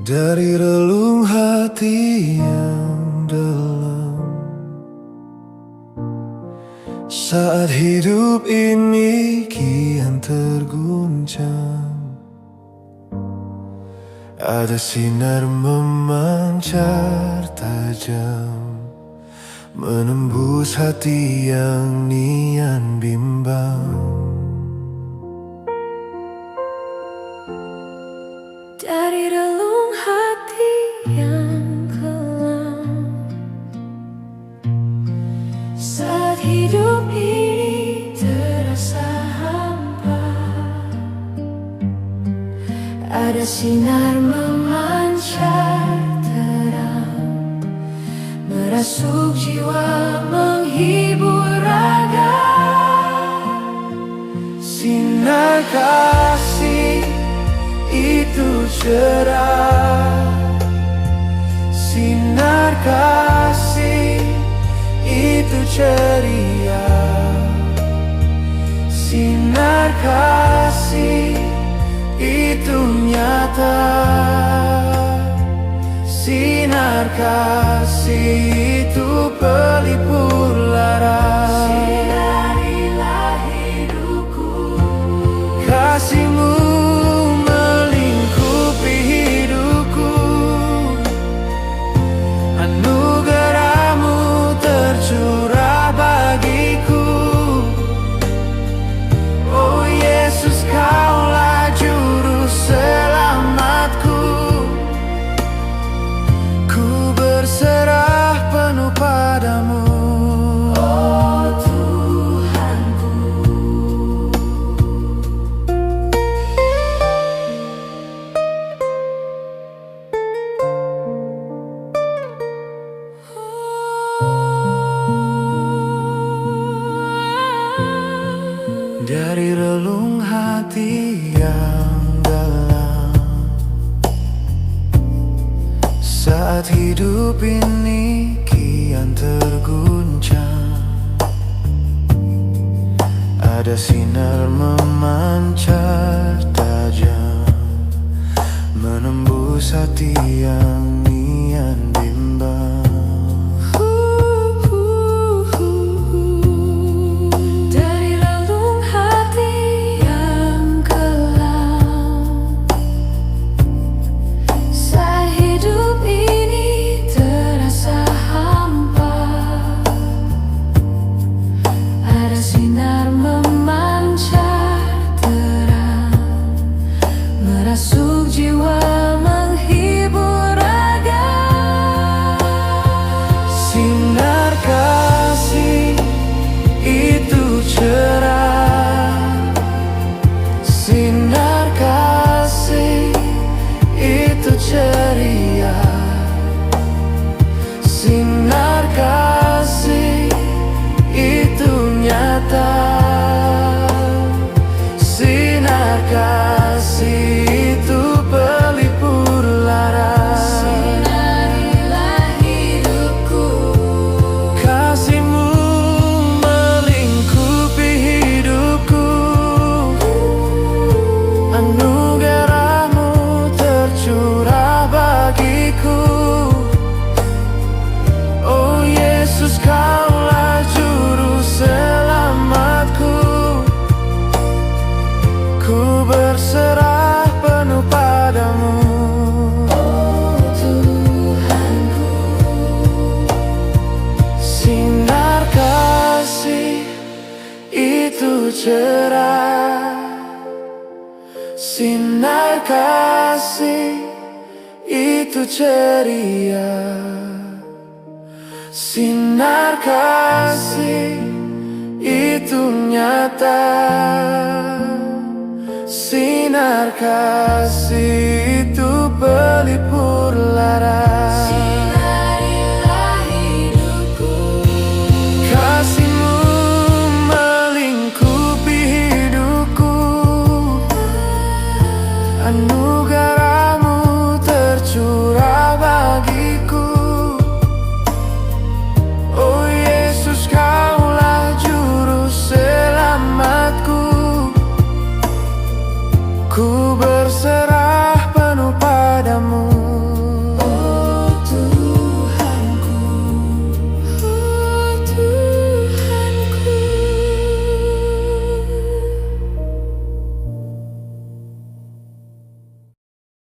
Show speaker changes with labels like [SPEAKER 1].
[SPEAKER 1] Dari relung hati yang dalam, saat hidup ini kian terguncang, ada sinar memancar tajam, menembus hati yang nian bimbang.
[SPEAKER 2] Dari relung hati yang kelam, saat hidup ini terasa hampa, ada sinar memancar terang, merasuk jiwa, menghibur raga.
[SPEAKER 1] Sinar kasih itu cerah, sinar kasih itu ceria, sinar kasih itu nyata, sinar kasih itu pelipur lara.
[SPEAKER 2] Sinarilah hidupku,
[SPEAKER 1] Kasih-Mu curah bagiku. Oh Yesus, Kaulah juru selamatku. Ku berserah penuh padamu,
[SPEAKER 2] oh Tuhanku.
[SPEAKER 1] dari relung hati yang dalam, saat hidup ini kian terguncang, ada sinar memancar tajam, menembus hati yang nian bimbang.
[SPEAKER 2] Merasuk jiwa, menghibur raga.
[SPEAKER 1] Sinar kasih itu cerah, sinar kasih itu ceria, sinar kasih itu nyata, sinar kasih itu pelipur lara.
[SPEAKER 2] Sinarilah hidupku,
[SPEAKER 1] Kasih-Mu melingkupi hidupku, anugerah-Mu tercurah bagiku. Oh Yesus, Kaulah juru selamatku. Ku berserah penuh padamu,
[SPEAKER 2] oh Tuhanku.
[SPEAKER 1] sinar kasih itu cerah, sinar kasih itu ceria, sinar kasih itu nyata, sinar kasih itu pelipur lara.
[SPEAKER 2] Sinarilah hidupku,
[SPEAKER 1] Kasih-Mu melingkupi hidupku, anugerah-Mu tercurah bagiku. Oh Yesus, Kaulah juru selamatku. Ku berserah